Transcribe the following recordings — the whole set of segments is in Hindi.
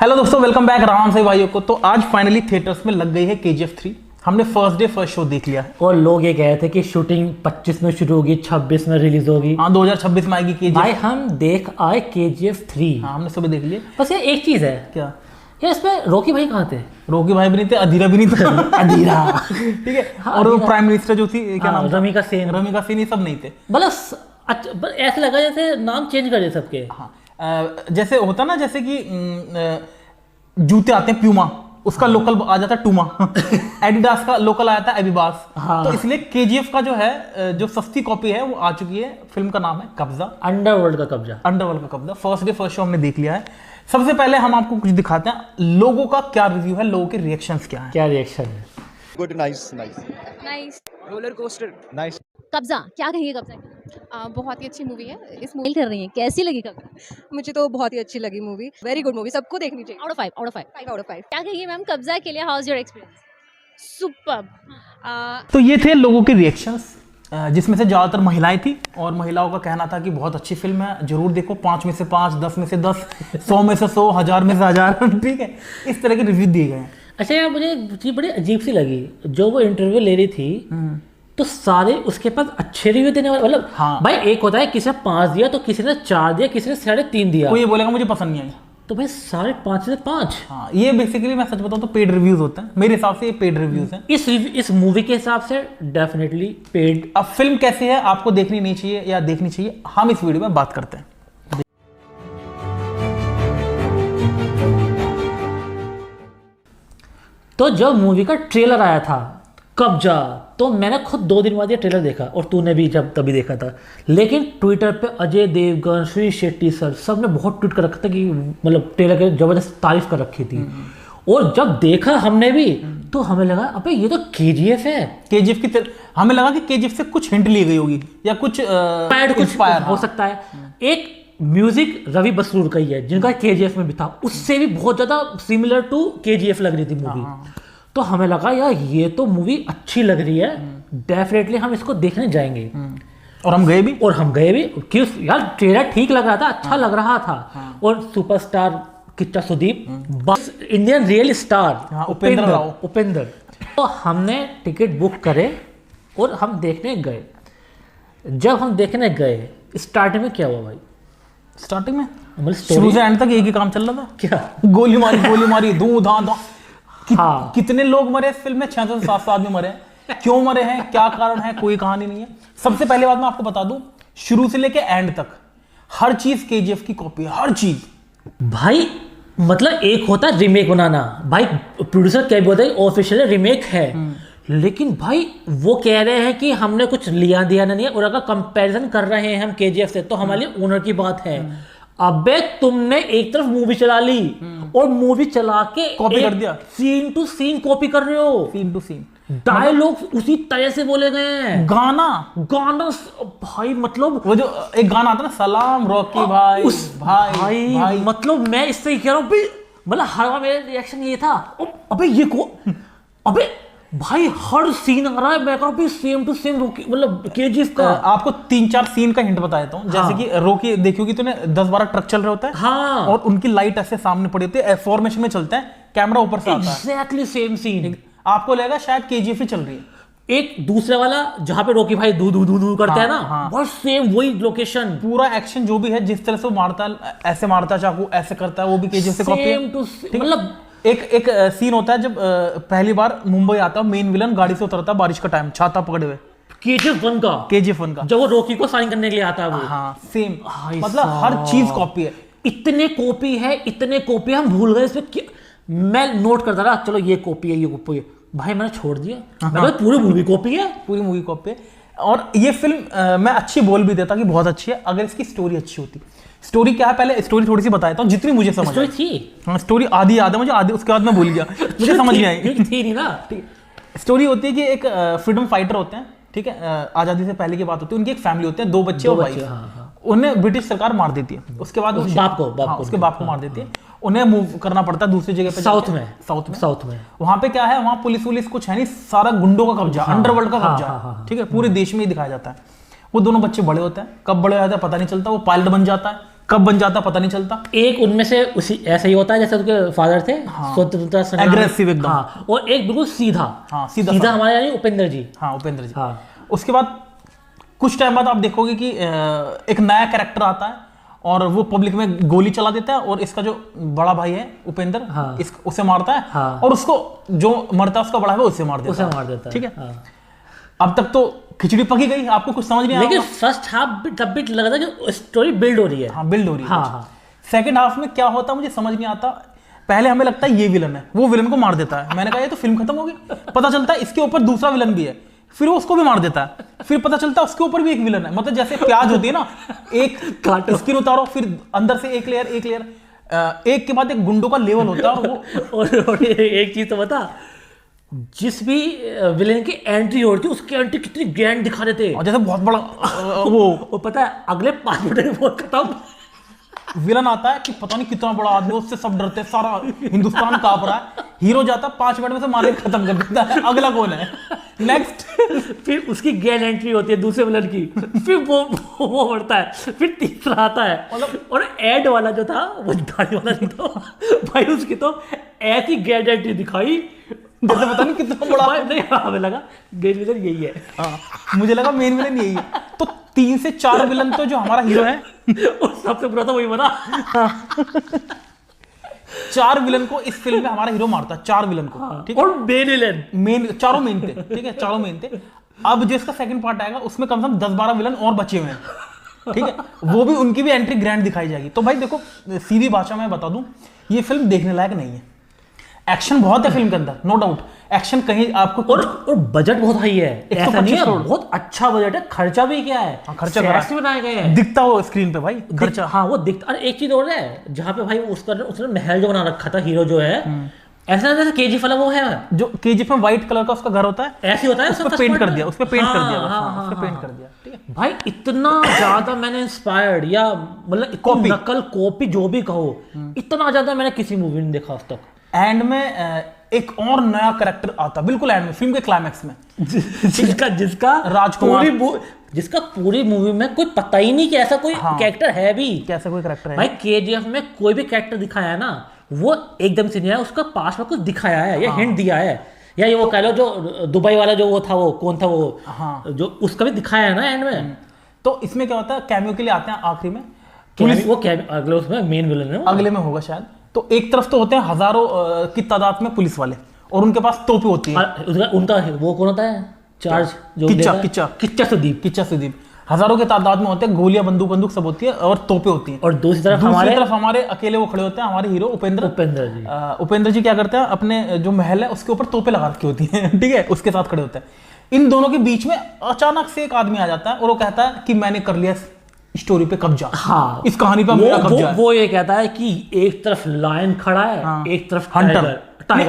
हेलो दोस्तों, वेलकम बैक राम से भाइयों को। तो आज फाइनली थिएटर्स में लग गई है KGF 3। हमने फर्स्ट डे फर्स्ट शो देख लिया है और लोग ये कह रहे थे कि शूटिंग 25 में शुरू होगी, 26 में रिलीज होगी। हाँ, 2026 में आएगी KGF। भाई हम देख आए KGF 3। हाँ, हमने सुबह देख लिया। बस ये एक चीज है, क्या यार इसमें रॉकी भाई कहाँ थे? रॉकी भाई भी नहीं थे, अधीरा भी नहीं था। अधीरा ठीक है। हाँ, और वो अधीरा। प्राइम मिनिस्टर जो थी, क्या नाम था? रमिका सेन। रमिका सेन, ये सब नहीं थे। मतलब अच्छा, बस ऐसा लगा जैसे नाम चेंज कर दिए सबके। हाँ, जैसे होता ना, जैसे कि जूते आते हैं प्यूमा, उसका लोकल आ जाता है टूमा। एडिडास का लोकल आया था एबिबास। हाँ। तो इसलिए KGF का जो है, जो सस्ती कॉपी है वो आ चुकी है। फिल्म का नाम है कब्जा, अंडरवर्ल्ड का कब्जा। अंडरवर्ल्ड का कब्जा। फर्स्ट डे फर्स्ट शो हमने देख लिया है। सबसे पहले हम आपको कुछ दिखाते हैं, लोगों का क्या रिव्यू है, लोगों के रिएक्शंस क्या है। क्या रिएक्शन है? Good, nice nice nice. Roller coaster, nice. कब्जा क्या कहिए कब्जा बहुत ही अच्छी मूवी है। इस मूवी फील कर रही हैं, कैसी लगी कब्जा? मुझे तो बहुत ही अच्छी लगी मूवी। वेरी गुड मूवी, सबको देखनी चाहिए। Out of 5 5 out of 5। क्या कहिए मैम कब्जा के लिए, how is your experience? Superb. तो ये थे लोगों के रिएक्शंस, जिसमें से ज़्यादातर महिलाएं थी। और महिलाओं का कहना था कि बहुत अच्छी फिल्म है, जरूर देखो। 5 में से 5, 10 में से 10, 100 में से 100, 1000 में से 1000। ठीक है, इस तरह के रिव्यू दिए गए हैं। अच्छा यार, मुझे एक चीज बड़ी अजीब सी लगी, जो वो इंटरव्यू ले रही थी तो सारे उसके पास अच्छे रिव्यू देने वाले, मतलब हाँ। भाई एक होता है किसी ने 5 दिया तो किसी ने 4 दिया, किसी ने 3.5 दिया, कोई ये बोलेगा मुझे पसंद नहीं आई। तो भाई 5.5 से 5। हाँ, ये बेसिकली मैं सच बताऊं तो पेड रिव्यूज होते हैं। मेरे हिसाब से ये पेड रिव्यूज हैं। इस मूवी के हिसाब से डेफिनेटली पेड। अब फिल्म कैसी है, आपको देखनी नहीं चाहिए या देखनी चाहिए, हम इस वीडियो में बात करते हैं। तो जब मूवी का ट्रेलर आया था कब्जा, तो मैंने खुद 2 दिन बाद ये ट्रेलर देखा, और तूने भी जब तभी देखा था। लेकिन ट्विटर पे अजय देवगन, श्री शेट्टी सर, सब ने बहुत ट्वीट कर रखा था कि मतलब ट्रेलर की जबरदस्त तारीफ कर रखी थी। और जब देखा हमने भी तो हमें लगा अबे ये तो KGF है। KGF की हमें लगा कि KGF से कुछ हिंट ली गई होगी या कुछ इंस्पायर हो सकता है। एक म्यूजिक रवि बसरूर का ही है, जिनका KGF में भी था, उससे भी बहुत ज्यादा सिमिलर टू KGF लग रही थी मूवी। तो हमें लगा यार ये तो मूवी अच्छी लग रही है, डेफिनेटली हम इसको देखने जाएंगे। और हम गए भी। क्यों यार, ट्रेलर ठीक लग रहा था, अच्छा लग रहा था। और सुपरस्टार किच्चा सुदीप, बस इंडियन रियल स्टार उपेंद्र। तो हमने टिकट बुक करे और हम देखने गए। जब हम देखने गए, स्टार्टिंग में क्या हुआ भाई? स्टार्टिंग में मतलब शुरू से एंड तक एक ही काम चल रहा था। क्या? गोली मारी धू धा धा। हाँ। कितने लोग मरे इस फिल्म में? 600 से 700 आदमी मरे हैं। क्यों मरे हैं, क्या कारण है, कोई कहानी नहीं है। सबसे पहले बात मैं आपको बता दूं, शुरू से लेके एंड तक हर चीज KGF की कॉपी है, हर चीज। भाई मतलब एक होता है रीमेक बनाना, भाई प्रोड्यूसर क्या बोलता है ऑफिशियल रीमेक है, लेकिन भाई वो कह रहे हैं कि हमने कुछ लिया दिया नहीं है, और अगर कंपैरिजन कर रहे हैं हम KGF से तो हमारे लिए ऑनर की बात है। अबे तुमने एक तरफ मूवी चला ली और मूवी चला के कॉपी कर दिया, सीन टू सीन कॉपी कर रहे हो, सीन टू सीन। डायलॉग उसी तरह से बोले गए हैं। गाना भाई, मतलब वो जो एक गाना आता है ना, सलाम रॉकी भाई, भाई। मतलब मैं इससे ही कह रहा हूँ, मतलब हर बार मेरा रिएक्शन ये था, अबे ये अबे भाई हर सीन आ रहा है, मैं कह रहा हूँ सेम टू सेम रॉकी, मतलब KGF का। आपको 3-4 सीन का हिंट बता देता हूँ। जैसे कि रॉकी देखियोगी तूने, 10-12 ट्रक चल रहे होता है। हाँ। और उनकी लाइट ऐसे सामने पड़ी होती है, फॉर्मेशन में चलते हैं, कैमरा ऊपर से आता है। Exactly same scene. आपको लगेगा शायद KGF ही चल रही है। एक दूसरे वाला जहाँ पे रॉकी भाई दू दू दू दू करता है ना, बस सेम वही लोकेशन, पूरा एक्शन जो भी है, जिस तरह से वो मारता है, ऐसे मारता है चाकू, ऐसे करता है, वो भी KGF से कॉपी है। मतलब एक सीन होता है जब पहली बार मुंबई आता है, मेन विलन गाड़ी से उतरता है बारिश का टाइम, छाता पकड़े हुए, KGF 1 का जब वो रॉकी को साइन करने के लिए आता है वो। हाँ, सेम। मतलब हर चीज कॉपी है। इतने कॉपी हम भूल गए इसमें। मैं नोट करता रहा, चलो ये कॉपी है, भाई मैंने छोड़ दिया। मैं पूरी मूवी कॉपी है। और ये फिल्म मैं अच्छी बोल भी देता कि बहुत अच्छी है, अगर इसकी स्टोरी अच्छी होती। स्टोरी क्या है, पहले स्टोरी थोड़ी सी बताता हूँ जितनी मुझे समझ थी। हाँ, स्टोरी आधी याद है मुझे, आधी उसके बाद मैं भूल गया। मुझे समझ नहीं आई थी नहीं ना। स्टोरी होती है कि एक फ्रीडम फाइटर होते हैं, ठीक है, आजादी से पहले की बात होती है। उनकी एक फैमिली होती है, 2 बच्चे और वाइफ। उन्हें ब्रिटिश सरकार मार देती है। उसके बाद उसके बाप को मार देती है। उन्हें मूव करना पड़ता है दूसरी जगह पे, साउथ में। वहां पे क्या है, वहां पुलिस कुछ है नहीं, सारा गुंडों का कब्जा, अंडरवर्ल्ड का कब्जा। ठीक है, पूरे देश में ही दिखाया जाता है। वो दोनों बच्चे बड़े होते हैं, कब बड़े हो जाते हैं पता नहीं चलता। वो पायलट बन जाता है, कब बन जाता पता नहीं चलता। एक उनमें से उसी ऐसा ही होता है जैसे उनके फादर थे, स्वतंत्रता संग्राम, एग्रेसिव एकदम। हाँ, और एक बिल्कुल सीधा। हाँ, सीधा हमारे यानी उपेंद्र जी। हाँ, उपेंद्र जी। हाँ। उसके बाद कुछ टाइम बाद आप देखोगे कि एक नया कैरेक्टर आता है और वो पब्लिक में गोली चला देता है और इसका जो बड़ा भाई है उपेंद्र, हाँ। उसे मारता है। हाँ। और उसको जो मरता है उसका बड़ा है उसे मार देता है। ठीक है। हाँ। अब तक तो खिचड़ी पकी गई, आपको कुछ समझ नहीं आया। लेकिन फर्स्ट हाफ तब भी लग रहा था कि स्टोरी बिल्ड हो रही है। हाँ, बिल्ड हो रही है। हाँ। सेकंड हाफ में क्या होता मुझे समझ नहीं आता। पहले हमें लगता है ये विलन है, वो विलन को मार देता है। मैंने कहा ये तो फिल्म खत्म होगी। पता चलता है इसके ऊपर दूसरा विलन भी है, फिर वो उसको भी मार देता है। फिर पता चलता है उसके ऊपर भी एक विलन है। मतलब जैसे प्याज होती है ना, एक स्किन उतारो, फिर अंदर से एक लेयर एक के बाद एक गुंडों का लेवल होता है। और वो और एक चीज तो बता, जिस भी विलेन की एंट्री होती है उसकी एंट्री कितनी ग्रैंड दिखा देते हैं। और जैसे बहुत बड़ा वो पता है अगले 5 मिनट में वो खत्म। विलन आता है कि पता नहीं कितना बड़ा आदमी, उससे सब डरते हैं, सारा हिंदुस्तान कांप रहा है। हीरो जाता है 5 मिनट में से मारे खत्म कर देता है। अगला कौन है नेक्स्ट। फिर उसकी ग्रैंड एंट्री होती है दूसरे विलन की, फिर वो बढ़ता है, फिर तीसरा आता है। और एड वाला जो था वो दाढ़ी वाला नहीं था भाई, उसकी तो ऐसी ग्रैंड एंट्री दिखाई जैसे पता नहीं कितना बड़ा। नहीं, हमें लगा मेन विलन यही है। हाँ, मुझे लगा मेन विलन यही है। तो 3 से 4 विलन तो जो हमारा हीरो है और सबसे बुरा तो वही बना। 4 विलन को इस फिल्म में हमारा हीरो मारता है, 4 विलन को। ठीक है। और मेन चारों मेन थे। ठीक है, चारों मेन थे। अब जो इसका सेकंड पार्ट आएगा उसमें कम से कम 10-12 विलन और बचे हुए हैं। ठीक है, वो भी उनकी भी एंट्री ग्रैंड दिखाई जाएगी। तो भाई देखो, सीधी भाषा में बता दूं, ये फिल्म देखने लायक नहीं है। एक्शन बहुत है फिल्म के अंदर, नो डाउट। एक्शन कहीं आपको और बजट बहुत हाई है, ऐसा नहीं है, बहुत अच्छा बजट है। खर्चा भी क्या है, खर्चा बनाया गया है, दिखता हो स्क्रीन पे भाई खर्चा। हाँ, वो दिखता। अरे एक चीज और है, जहाँ पे भाई उसने महल जो बना रखा था हीरो जो है, ऐसा जैसे केजीएफ वाला वो है, जो केजीएफ में व्हाइट कलर का उसका घर होता है, ऐसे होता है। उस पे पेंट कर दिया, उस पे पेंट कर दिया, उस पे पेंट कर दिया। ठीक है भाई, इतना ज्यादा मैंने इंस्पायर्ड या मतलब कॉपी जो भी कहो, इतना ज्यादा मैंने किसी मूवी में नहीं देखा आज तक। एंड में एक और नया कैरेक्टर आता बिल्कुल एंड में, फिल्म के क्लाइमैक्स में, जिसका राजकुमार, जिसका पूरी मूवी में कोई पता ही नहीं कि ऐसा कोई कैरेक्टर है भी। कैसा कोई कैरेक्टर है भाई? केजीएफ में कोई भी कैरेक्टर दिखाया है ना, वो एकदम से नहीं है, उसका पास में कुछ दिखाया है या हिंट दिया है, या ये वो कह लो जो दुबई वाला जो वो था, वो कौन था वो, जो उसका भी दिखाया है ना एंड में। तो इसमें क्या होता है, कैमियो के लिए आते हैं आखिरी में पुलिस, वो अगले उसमें मेन विलन है, अगले में होगा शायद। तो एक तरफ तो होते हैं हजारों की तादाद में पुलिस वाले, और उनके पास तोपें होती हैं। उनका वो कौन होता है चार्ज, जो किच्चा सुदीप। हजारों के तादाद में होते हैं, गोलियां बंदूक सब होती है और तोपें होती हैं। और दूसरी तरफ हमारे अकेले वो खड़े होते हैं, हमारे हीरो उपेंद्र जी क्या करते हैं, अपने जो महल है उसके ऊपर तोपें लगा रखी होती हैं। ठीक है, उसके साथ खड़े होते हैं। इन दोनों के बीच में अचानक से एक आदमी आ जाता है और वो कहता है कि मैंने कर लिया स्टोरी पे कब्जा। हाँ, इस कहानी पे मेरा कब्जा है। वो ये कहता है कि एक तरफ लायन खड़ा है, एक तरफ हंटर,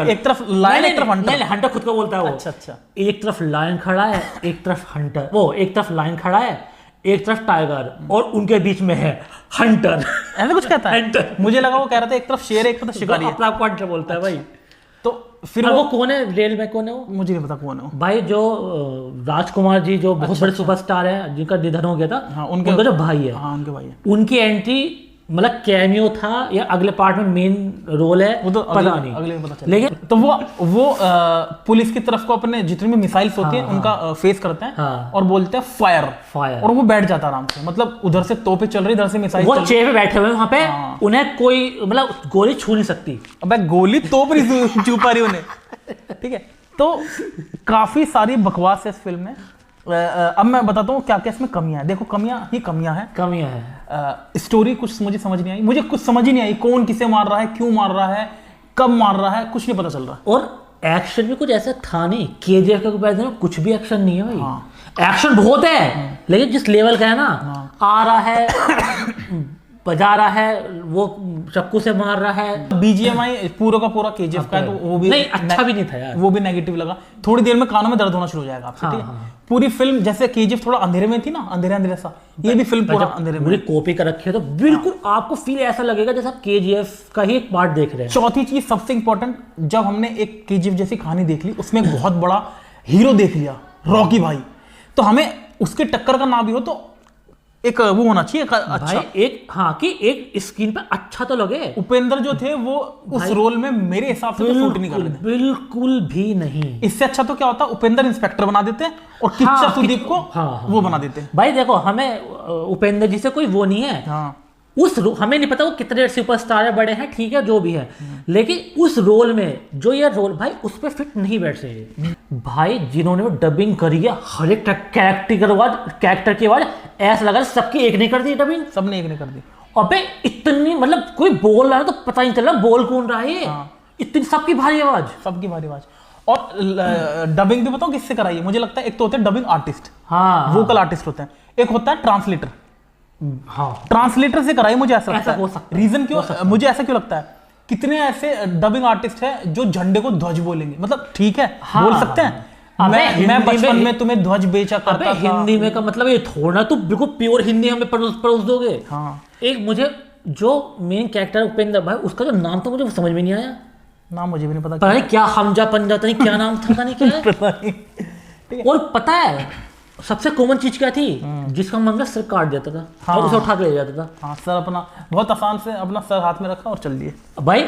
एक तरफ लायन, एक तरफ हंटर। नहीं, हंटर खुद को बोलता है वो। अच्छा। एक तरफ लायन खड़ा है, एक तरफ हंटर, वो एक तरफ लायन खड़ा है, एक तरफ टाइगर, और उनके बीच में है हंटर। ऐसा कुछ कहता है? मुझे लगा वो कह रहा था एक तरफ शेर है, एक तरफ शिकारी है। अपना हंटर बोलता है भाई। तो फिर वो कौन है रेल में, कौन है वो? मुझे नहीं पता कौन है भाई। जो राजकुमार जी जो बहुत बड़े सुपरस्टार है, जिनका निधन हो गया था, उनका जो भाई है, उनके भाई है, उनकी एंट्री मतलब कैमियो था या अगले पार्ट में मेन रोल है, वो तो पता नहीं, अगले में पता चला। लेकिन तो वो पुलिस की तरफ को अपने जितनी भी मिसाइल्स होती हैं उनका फेस करते हैं और बोलते हैं फायर, और वो बैठ जाता आराम से। मतलब उधर से तोपें चल रही, इधर से मिसाइल, वो चेयर पे बैठे हुए वहां पे, उन्हें कोई मतलब गोली छू नहीं सकती। अबे गोली तोप नहीं छू पा रही उन्हें। ठीक है, तो काफी सारी बकवास है इस फिल्म में। अब मैं बताता हूँ क्या क्या इसमें कमियां हैं। देखो, कमियां हैं। स्टोरी कुछ मुझे समझ नहीं आई, मुझे कुछ समझ ही नहीं आई, कौन किसे मार रहा है, क्यों मार रहा है, कब मार रहा है, कुछ नहीं पता चल रहा। और एक्शन भी कुछ ऐसा था नहीं, केजीएफ के कंपैरिजन में कुछ भी एक्शन नहीं है भाई। एक्शन बहुत है, लेकिन जिस लेवल का है ना, आ रहा है, बजा रहा है, वो चक्कू से मार रहा है। बीजीएमआई पूरा का पूरा केजीएफ का है, तो वो भी नहीं अच्छा भी नहीं था यार, वो भी नेगेटिव लगा। थोड़ी देर में कानों में दर्द होना शुरू हो जाएगा आपसे। ठीक है, पूरी फिल्म जैसे केजीएफ थोड़ा अंधेरे में थी ना, अंधेरे सा, ये भी फिल्म पूरा अंधेरे में, पूरी कॉपी कर रखी है, तो बिल्कुल आपको फील ऐसा लगेगा जैसे आप केजीएफ का ही एक पार्ट देख रहे हैं। चौथी चीज सबसे इंपॉर्टेंट, जब हमने एक केजीएफ जैसी कहानी देख ली, उसमें एक बहुत बड़ा हीरो देख लिया, रॉकी भाई, तो हमें उसके टक्कर का ना भी हो तो एक वो होना चाहिए अच्छा भाई एक हाँ कि एक स्क्रीन पे अच्छा तो लगे। उपेंद्र जो थे वो उस रोल में मेरे हिसाब से तो सूट नहीं कर रहे थे, बिल्कुल भी नहीं। इससे अच्छा तो क्या होता, उपेंद्र इंस्पेक्टर बना देते और किच्चा सुदीप को वो बना देते। भाई देखो हमें उपेंद्र जी से कोई वो नहीं है, हाँ हमें नहीं पता वो कितने सुपरस्टार है, बड़े हैं, ठीक है जो भी है, लेकिन उस रोल में जो ये रोल भाई उस पर फिट नहीं बैठ रहे भाई। जिन्होंने वो डबिंग करी है हर एक कैरेक्टर की आवाज ऐसा लगा सबकी एक नहीं कर दी डबिंग, सबने एक नहीं कर दी। अबे इतनी मतलब कोई बोल रहा है तो पता नहीं चल रहा बोल कौन रहा है। इतनी सबकी भारी आवाज, सबकी भारी आवाज। और डबिंग भी बताओ किससे कराई है, मुझे लगता है एक तो होते हैं डबिंग आर्टिस्ट, हाँ वोकल आर्टिस्ट होते हैं, एक होता है ट्रांसलेटर। हाँ ट्रांसलेटर से कराई मुझे ऐसा लगता हो है। सकता है, रीजन क्यों, मुझे ऐसा क्यों लगता है, कितने ऐसे डबिंग आर्टिस्ट हैं जो झंडे को ध्वज बोलेंगे, मतलब ठीक है हाँ, बोल सकते हैं। मैं बचपन में तुम्हें ध्वज बेचा करता था। हिंदी में का मतलब ये थोड़ा तो बिल्कुल प्योर हिंदी हमें परोस दोगे। हाँ एक मुझे जो मेन कैरेक्टर उपेंद्र भाई उसका जो नाम तो मुझे समझ में नहीं आया, नाम मुझे भी नहीं पता, पता नहीं क्या हमजा पंजा नहीं क्या नाम था, पता नहीं क्या है। पता नहीं। और पता है सबसे कॉमन चीज क्या थी, जिसका मतलब सिर काट देता था हाँ, और उसे उठा के ले जाता था। हाँ सर अपना बहुत आसान से अपना सर हाथ में रखा और चल दिए। भाई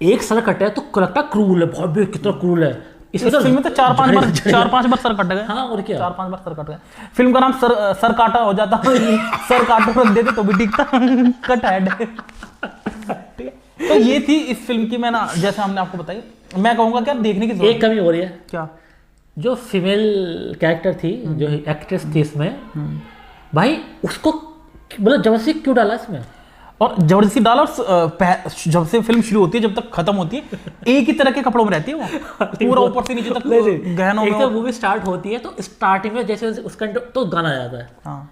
एक सर कटे है तो लगता क्रूल है, बहुत कितना क्रूल है। इस फिल्म में तो 4-5 बार सर कट गए। हाँ और क्या, 4-5 बार सर कट गए। फिल्म का नाम सर काटा हो जाता सर काटो रख देते तो भी ठीक था, कट हेड। तो ये थी इस फिल्म की, मैं ना जैसे हमने आपको बताई, मैं कहूंगा क्या देखने की एक कमी हो रही है, क्या, जो फीमेल कैरेक्टर थी जो एक्ट्रेस थी इसमें, भाई उसको मतलब जबरदस्ती क्यों डाला इसमें, और जबरदस्ती डाला। और जब से फिल्म शुरू होती है जब तक खत्म होती है एक ही तरह के कपड़ों में रहती है वो, पूरा ऊपर से नीचे तक गहनों में। जब मूवी स्टार्ट होती है तो स्टार्टिंग में जैसे उसका तो गाना आ जाता है। हाँ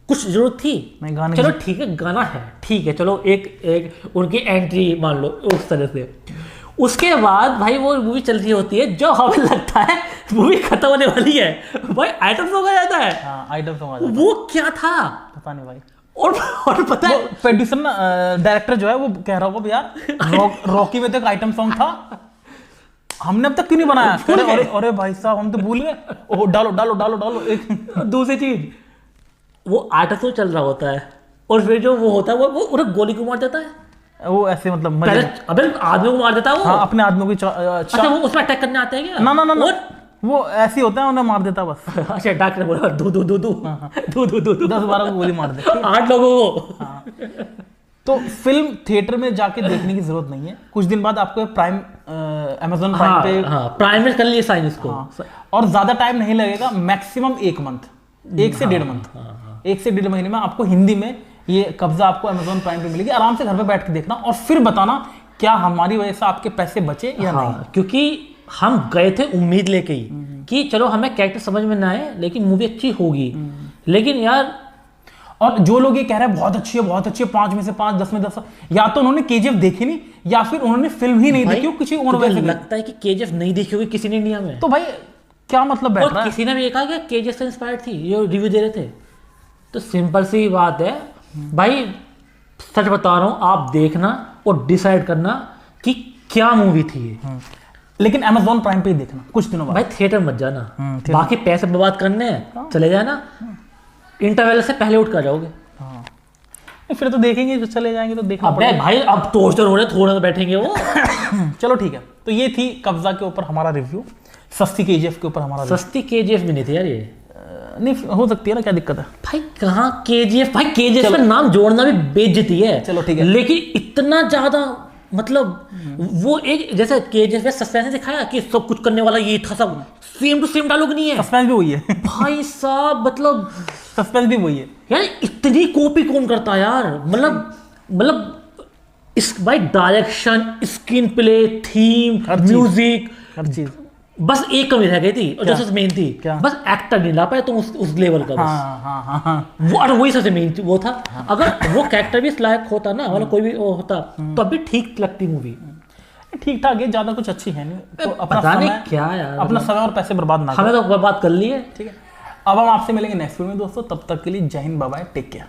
कुछ जरूरत थी नहीं गाने, चलो ठीक है गाना है, ठीक है चलो एक उनकी एंट्री मान लो उस तरह से। उसके बाद भाई वो मूवी चल रही होती है, जो हमें लगता है मूवी खत्म होने वाली है, भाई आइटम सॉन्ग आ जाता है। हाँ आइटम सॉन्ग आ जाता है। वो क्या था पता नहीं भाई। और पता है प्रोड्यूसर ना डायरेक्टर जो है वो कह रहा होगा यार रॉकी में तो एक आइटम सॉन्ग था, हमने अब तक क्यों नहीं बनाया। अरे भाई साहब हम तो भूल गए, ओह डालो डालो डालो डालो। एक दूसरी चीज वो आइटम सॉन्ग चल रहा होता है और फिर जो वो होता है वो उन्हें गोली को मार देता है, वो ऐसे मतलब पहले अबे आदमी को मार देता है वो। हाँ अपने आदमी को अच्छा वो उसमें अटैक करने आते हैं क्या? ना वो ऐसे होता है उन्हें मार देता बस। अच्छा डॉक्टर बोला दो 10-12 को गोली मार दे 8 लोगों को। तो फिल्म थिएटर में जाके देखने की जरूरत नहीं है, कुछ दिन बाद आपको प्राइम अमेज़न प्राइम पे प्राइम में कर लिए साइन इसको। और ज्यादा टाइम नहीं लगेगा, मैक्सिमम 1 मंथ, 1 से 1.5 मंथ, 1 से 1.5 महीने में आपको हिंदी में ये कब्जा आपको अमेज़न प्राइम पे मिलेगी। आराम से घर पे बैठ के देखना और फिर बताना क्या हमारी वजह से आपके पैसे बचे या नहीं। क्योंकि हम गए थे उम्मीद लेके ही कि चलो हमें कैरेक्टर समझ में ना आए लेकिन मूवी अच्छी होगी, लेकिन यार। और जो लोग ये कह रहे हैं बहुत अच्छी है 5 में से 5, 10 में 10, या तो उन्होंने केजीएफ देखी नहीं या फिर उन्होंने फिल्म ही नहीं देखी, किसी और वजह से लगता है कि केजीएफ नहीं देखी होगी किसी ने इंडिया में। तो भाई क्या मतलब बैठ रहा है। किसी ने भी कहा कि केजीएफ से इंस्पायर्ड थी, ये रिव्यू दे रहे थे। तो सिंपल सी बात है भाई, सच बता रहा हूं, आप देखना और डिसाइड करना कि क्या मूवी थी ये। लेकिन Amazon प्राइम पे ही देखना कुछ दिनों बाद। भाई थिएटर मत जाना, बाकी पैसे बर्बाद करने हैं चले जाना, इंटरवल से पहले उठ कर जाओगे। फिर तो देखेंगे, जो चले जाएंगे तो देखना पड़ेगा। भाई अब टोर्चर हो रहे, थोड़ा तो बैठेंगे वो। चलो ठीक है, तो ये थी कब्जा के ऊपर हमारा रिव्यू, सस्ती केजीएफ के ऊपर हमारा। सस्ती केजीएफ भी नहीं थी यार ये, नहीं हो सकती है ना, क्या दिक्कत है भाई। कहाँ केजीएफ, भाई केजीएफ का नाम जोड़ना भी बेइज्जती है। चलो ठीक है, लेकिन इतना ज्यादा मतलब वो एक जैसे केजीएफ में सस्पेंस दिखाया कि सब कुछ करने वाला ये था, सब सेम टू सेम डायलॉग नहीं है। सस्पेंस भी वही है भाई साहब, मतलब सस्पेंस भी वही है यार। इतनी कॉपी कौन करता है यार, मतलब इस भाई direction, screenplay, theme, music, हर चीज। बस एक कमी रह गई थी और जो सबसे मेन थी, बस एक्टर नहीं ला पाए तुम उस लेवल का। बस वो, और वही सबसे मेन वो था। अगर वो कैरेक्टर भी इस लायक होता ना, मतलब कोई भी वो होता, तो अभी ठीक लगती मूवी। ठीक ठाक है, ज्यादा कुछ अच्छी है नहीं, तो अपना पता नहीं समय, क्या यार, अपना समय और पैसे बर्बाद ना हमें तो बर्बाद कर लिए। ठीक है, अब हम आपसे मिलेंगे नेक्स्ट वीडियो में दोस्तों, तब तक के लिए Jai Hind, bye bye, take care.